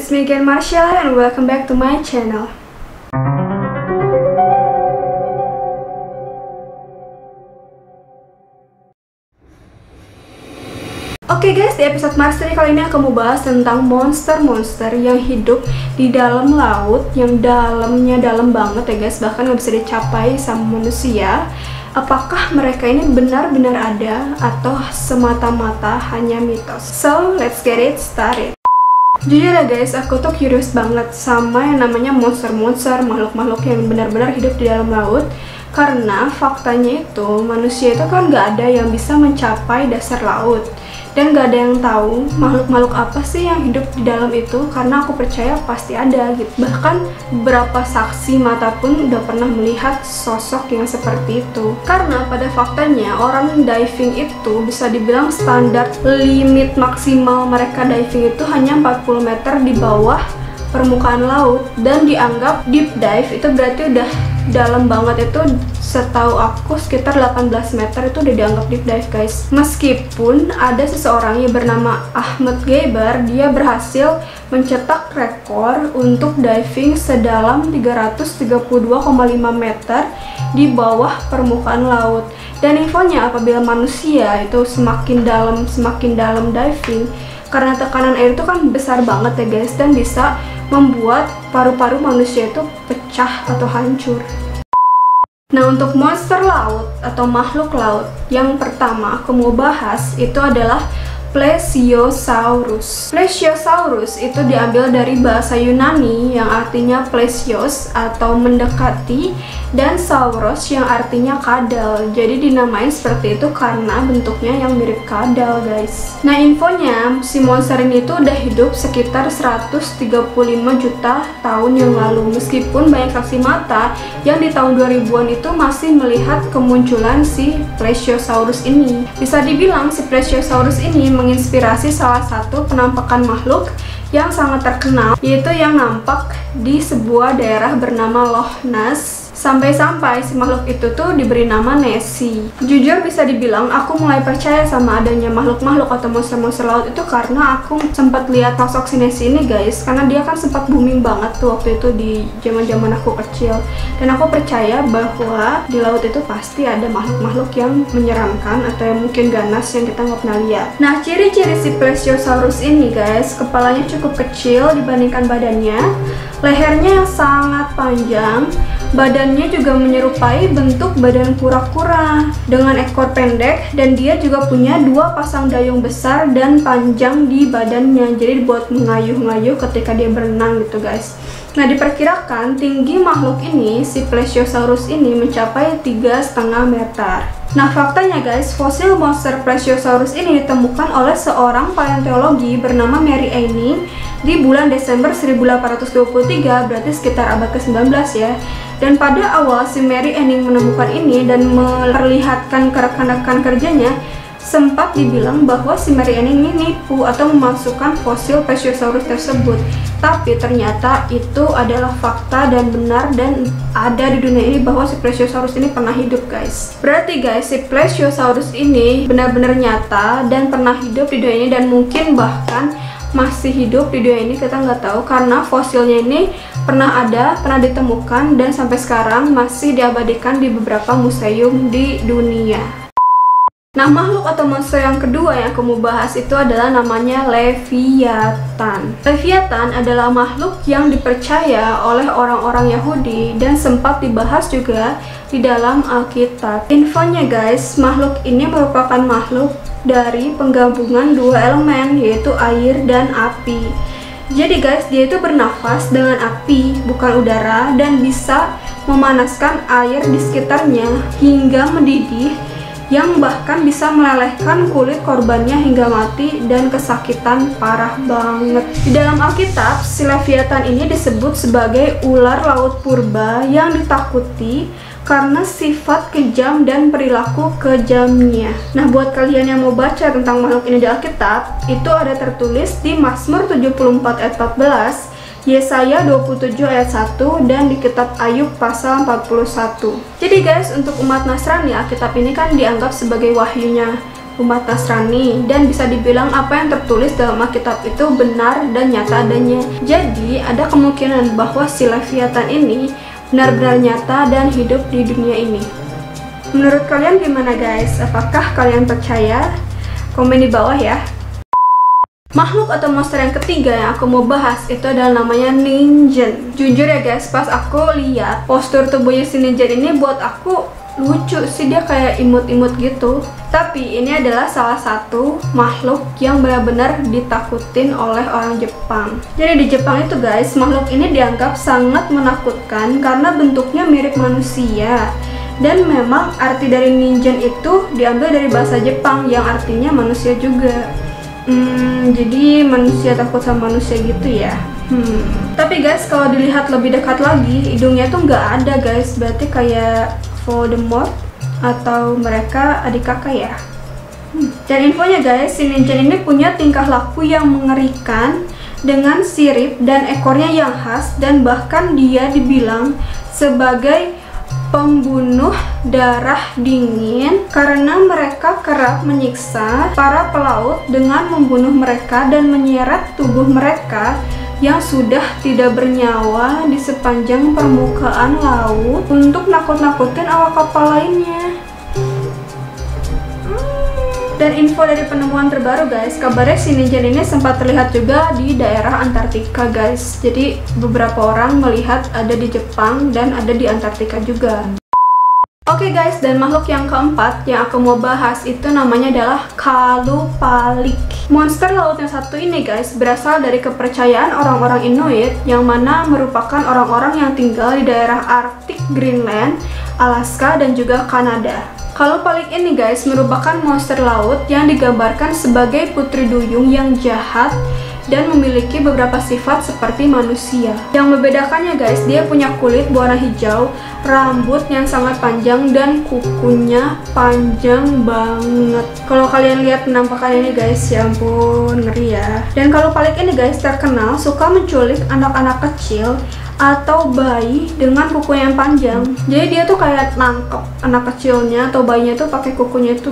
it's me again, Marsha, and welcome back to my channel. Oke guys, di episode Marsha kali ini aku mau bahas tentang monster-monster yang hidup di dalam laut, yang dalamnya dalam banget ya guys, bahkan nggak bisa dicapai sama manusia. Apakah mereka ini benar-benar ada atau semata-mata hanya mitos? So, let's get it started. Jujur ya guys, aku tuh curious banget sama yang namanya monster-monster, makhluk-makhluk yang benar-benar hidup di dalam laut. Karena faktanya itu, manusia itu kan nggak ada yang bisa mencapai dasar laut. Dan gak ada yang tahu makhluk-makhluk apa sih yang hidup di dalam itu, karena aku percaya pasti ada gitu. Bahkan beberapa saksi mata pun udah pernah melihat sosok yang seperti itu. Karena pada faktanya orang diving itu bisa dibilang standar limit maksimal mereka diving itu hanya 40 meter di bawah permukaan laut, dan dianggap deep dive itu berarti udah dalam banget. Itu setahu aku sekitar 18 meter itu udah dianggap deep dive guys. Meskipun ada seseorang yang bernama Ahmed Geiber, dia berhasil mencetak rekor untuk diving sedalam 332,5 meter di bawah permukaan laut. Dan infonya, apabila manusia itu semakin dalam diving, karena tekanan air itu kan besar banget ya guys, dan bisa membuat paru-paru manusia itu pecah atau hancur. Nah, untuk monster laut atau makhluk laut yang pertama aku mau bahas itu adalah Plesiosaurus. Plesiosaurus itu diambil dari bahasa Yunani yang artinya plesios atau mendekati, dan sauros yang artinya kadal. Jadi dinamain seperti itu karena bentuknya yang mirip kadal guys. Nah, infonya si monster ini tuh udah hidup sekitar 135 juta tahun yang lalu. Meskipun banyak saksi mata yang di tahun 2000-an itu masih melihat kemunculan si Plesiosaurus ini. Bisa dibilang si Plesiosaurus ini menginspirasi salah satu penampakan makhluk yang sangat terkenal, yaitu yang nampak di sebuah daerah bernama Loch Ness. Sampai-sampai si makhluk itu tuh diberi nama Nessie. Jujur bisa dibilang aku mulai percaya sama adanya makhluk-makhluk atau monster-monster laut itu karena aku sempat lihat sosok si Nessie ini guys. Karena dia kan sempat booming banget tuh waktu itu di zaman-zaman aku kecil. Dan aku percaya bahwa di laut itu pasti ada makhluk-makhluk yang menyeramkan atau yang mungkin ganas yang kita nggak pernah lihat. Nah, ciri-ciri si Plesiosaurus ini guys, kepalanya cukup kecil dibandingkan badannya, lehernya yang sangat panjang, badannya juga menyerupai bentuk badan kura-kura dengan ekor pendek, dan dia juga punya dua pasang dayung besar dan panjang di badannya, jadi buat mengayuh-ngayuh ketika dia berenang gitu guys. Nah, diperkirakan tinggi makhluk ini, si Plesiosaurus ini, mencapai 3,5 meter. Nah, faktanya guys, fosil monster Plesiosaurus ini ditemukan oleh seorang paleontologi bernama Mary Anning di bulan Desember 1823, berarti sekitar abad ke-19 ya. Dan pada awal si Mary Anning menemukan ini dan memperlihatkan ke rekan-rekan kerjanya, sempat dibilang bahwa si Mary Anning ini nipu atau memasukkan fosil Plesiosaurus tersebut. Tapi ternyata itu adalah fakta dan benar, dan ada di dunia ini bahwa si Plesiosaurus ini pernah hidup guys. Berarti guys, si Plesiosaurus ini benar-benar nyata dan pernah hidup di dunia ini, dan mungkin bahkan masih hidup di dunia ini, kita nggak tahu karena fosilnya ini pernah ditemukan dan sampai sekarang masih diabadikan di beberapa museum di dunia. Nah, makhluk atau monster yang kedua yang aku mau bahas itu adalah namanya Leviathan. Leviathan adalah makhluk yang dipercaya oleh orang-orang Yahudi dan sempat dibahas juga di dalam Alkitab. Infonya guys, makhluk ini merupakan makhluk dari penggabungan dua elemen, yaitu air dan api. Jadi guys, dia itu bernafas dengan api, bukan udara, dan bisa memanaskan air di sekitarnya hingga mendidih, yang bahkan bisa melelehkan kulit korbannya hingga mati dan kesakitan parah banget. Di dalam Alkitab, si Leviathan ini disebut sebagai ular laut purba yang ditakuti karena sifat kejam dan perilaku kejamnya. Nah, buat kalian yang mau baca tentang makhluk ini di Alkitab, itu ada tertulis di Mazmur 74 ayat 14, Yesaya 27 ayat 1, dan di kitab Ayub pasal 41. Jadi guys, untuk umat Nasrani, Alkitab ini kan dianggap sebagai wahyunya umat Nasrani, dan bisa dibilang apa yang tertulis dalam Alkitab itu benar dan nyata adanya. Jadi ada kemungkinan bahwa si Leviathan ini benar-benar nyata dan hidup di dunia ini. Menurut kalian gimana guys? Apakah kalian percaya? Komen di bawah ya. Makhluk atau monster yang ketiga yang aku mau bahas itu adalah namanya Ningen. Jujur ya guys, pas aku lihat postur tubuhnya si Ningen ini buat aku lucu sih, dia kayak imut-imut gitu. Tapi ini adalah salah satu makhluk yang benar-benar ditakutin oleh orang Jepang. Jadi di Jepang itu guys, makhluk ini dianggap sangat menakutkan karena bentuknya mirip manusia. Dan memang arti dari Ningen itu diambil dari bahasa Jepang yang artinya manusia juga. Jadi manusia takut sama manusia gitu ya. Tapi guys, kalau dilihat lebih dekat lagi, hidungnya tuh nggak ada guys. Berarti kayak Voldemort atau mereka adik kakak ya. Dan infonya guys, si Ningen ini punya tingkah laku yang mengerikan dengan sirip dan ekornya yang khas, dan bahkan dia dibilang sebagai pembunuh darah dingin karena mereka kerap menyiksa para pelaut dengan membunuh mereka dan menyeret tubuh mereka yang sudah tidak bernyawa di sepanjang permukaan laut untuk nakut-nakutin awak kapal lainnya. Dan info dari penemuan terbaru guys, kabarnya si Ningen ini sempat terlihat juga di daerah Antartika guys. Jadi beberapa orang melihat ada di Jepang dan ada di Antartika juga. Oke guys, dan makhluk yang keempat yang aku mau bahas itu namanya adalah Kalupalik. Monster laut yang satu ini guys berasal dari kepercayaan orang-orang Inuit, yang mana merupakan orang-orang yang tinggal di daerah Arktik, Greenland, Alaska, dan juga Kanada. Kalupalik ini guys merupakan monster laut yang digambarkan sebagai putri duyung yang jahat dan memiliki beberapa sifat seperti manusia. Yang membedakannya guys, dia punya kulit berwarna hijau, rambut yang sangat panjang, dan kukunya panjang banget. Kalau kalian lihat penampakan ini guys, ya ampun, ngeri ya. Dan Kalupalik ini guys terkenal suka menculik anak-anak kecil atau bayi dengan kuku yang panjang. Jadi dia tuh kayak nangkep anak kecilnya atau bayinya tuh pakai kukunya itu.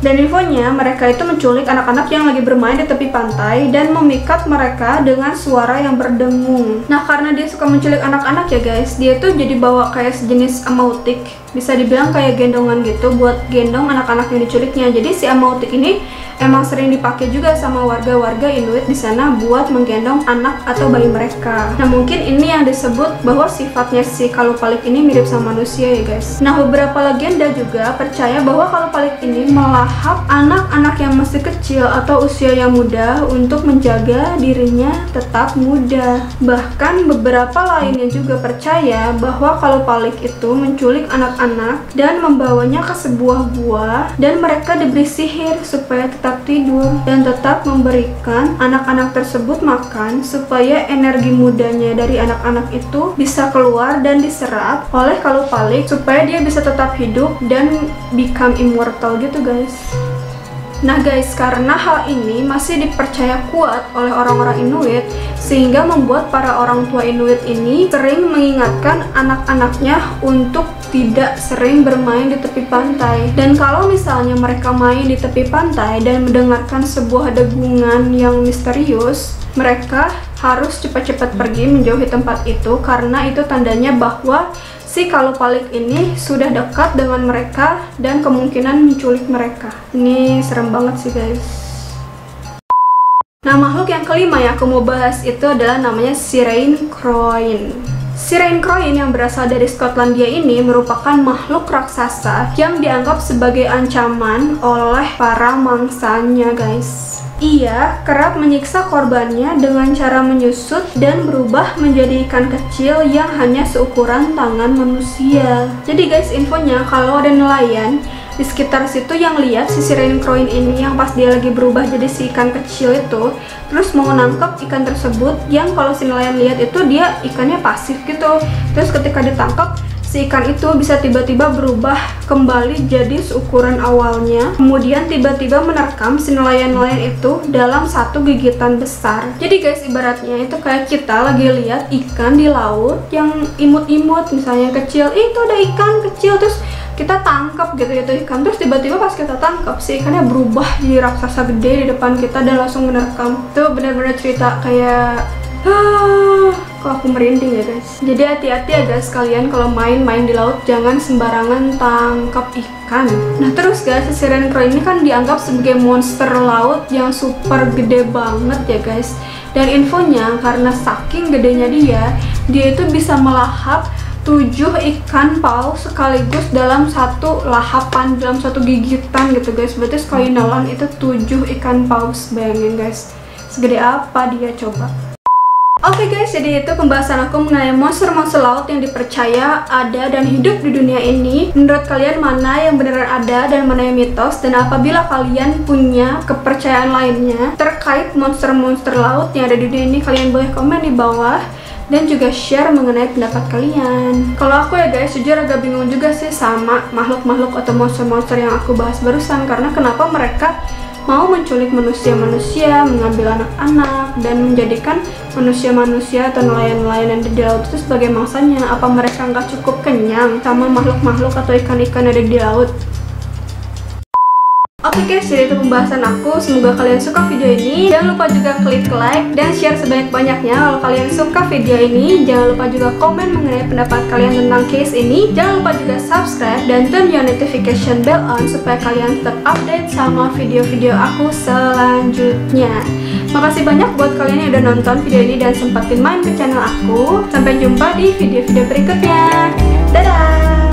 Dan infonya, mereka itu menculik anak-anak yang lagi bermain di tepi pantai dan memikat mereka dengan suara yang berdengung. Nah, karena dia suka menculik anak-anak ya guys, dia tuh jadi bawa kayak sejenis amautik, bisa dibilang kayak gendongan gitu buat gendong anak-anak yang diculiknya. Jadi si amautik ini emang sering dipakai juga sama warga-warga Inuit di sana buat menggendong anak atau bayi mereka. Nah, mungkin ini yang disebut bahwa sifatnya si Kalupalik ini mirip sama manusia ya guys. Nah, beberapa legenda juga percaya bahwa Kalupalik ini melahap anak-anak yang masih kecil atau usia yang muda untuk menjaga dirinya tetap muda. Bahkan beberapa lainnya juga percaya bahwa Kalupalik itu menculik anak-anak dan membawanya ke sebuah gua, dan mereka diberi sihir supaya tetap tidur dan tetap memberikan anak-anak tersebut makan supaya energi mudanya dari anak-anak itu bisa keluar dan diserap oleh Kalupalik supaya dia bisa tetap hidup dan become immortal gitu guys. Nah guys, karena hal ini masih dipercaya kuat oleh orang-orang Inuit, sehingga membuat para orang tua Inuit ini sering mengingatkan anak-anaknya untuk tidak sering bermain di tepi pantai. Dan kalau misalnya mereka main di tepi pantai dan mendengarkan sebuah degungan yang misterius, mereka harus cepat-cepat pergi menjauhi tempat itu, karena itu tandanya bahwa si Kalupalik ini sudah dekat dengan mereka dan kemungkinan menculik mereka. Ini serem banget sih guys. Nah, makhluk yang kelima yang aku mau bahas itu adalah namanya Sirain Croin. Sirain Croin yang berasal dari Skotlandia ini merupakan makhluk raksasa yang dianggap sebagai ancaman oleh para mangsanya guys. Ia kerap menyiksa korbannya dengan cara menyusut dan berubah menjadi ikan kecil yang hanya seukuran tangan manusia. Jadi guys, infonya kalau ada nelayan di sekitar situ yang lihat si Sirain Croin ini yang pas dia lagi berubah jadi si ikan kecil itu, terus mau nangkep ikan tersebut, yang kalau si nelayan lihat itu dia ikannya pasif gitu. Terus ketika ditangkap, si ikan itu bisa tiba-tiba berubah kembali jadi seukuran awalnya, kemudian tiba-tiba menerkam si nelayan-nelayan itu dalam satu gigitan besar. Jadi guys, ibaratnya itu kayak kita lagi lihat ikan di laut yang imut-imut, misalnya kecil, itu ada ikan kecil, terus kita tangkap gitu itu ikan, terus tiba-tiba pas kita tangkap si ikannya berubah jadi raksasa gede di depan kita dan langsung menerkam. Itu benar-benar cerita kayak kok aku merinding ya guys. Jadi hati-hati ya guys kalian kalau main-main di laut, jangan sembarangan tangkap ikan. Nah terus guys, si Siren Crow ini kan dianggap sebagai monster laut yang super gede banget ya guys. Dan infonya karena saking gedenya dia itu bisa melahap 7 ikan paus sekaligus dalam satu lahapan, dalam satu gigitan gitu guys. Berarti sekali nelan itu 7 ikan paus, bayangin guys segede apa dia coba. Oke guys, jadi itu pembahasan aku mengenai monster-monster laut yang dipercaya ada dan hidup di dunia ini. Menurut kalian mana yang beneran ada dan mana yang mitos? Dan apabila kalian punya kepercayaan lainnya terkait monster-monster laut yang ada di dunia ini, kalian boleh komen di bawah dan juga share mengenai pendapat kalian. Kalau aku ya guys, jujur agak bingung juga sih sama makhluk-makhluk atau monster-monster yang aku bahas barusan, karena kenapa mereka mau menculik manusia-manusia, mengambil anak-anak, dan menjadikan manusia-manusia atau nelayan-nelayan yang ada di laut itu sebagai mangsanya. Apa mereka nggak cukup kenyang sama makhluk-makhluk atau ikan-ikan yang ada di laut? Oke guys, jadi itu pembahasan aku. Semoga kalian suka video ini. Jangan lupa juga klik like dan share sebanyak-banyaknya. Kalau kalian suka video ini, jangan lupa juga komen mengenai pendapat kalian tentang case ini. Jangan lupa juga subscribe dan turn your notification bell on supaya kalian tetap update sama video-video aku selanjutnya. Makasih banyak buat kalian yang udah nonton video ini dan sempetin main ke channel aku. Sampai jumpa di video-video berikutnya. Dadah!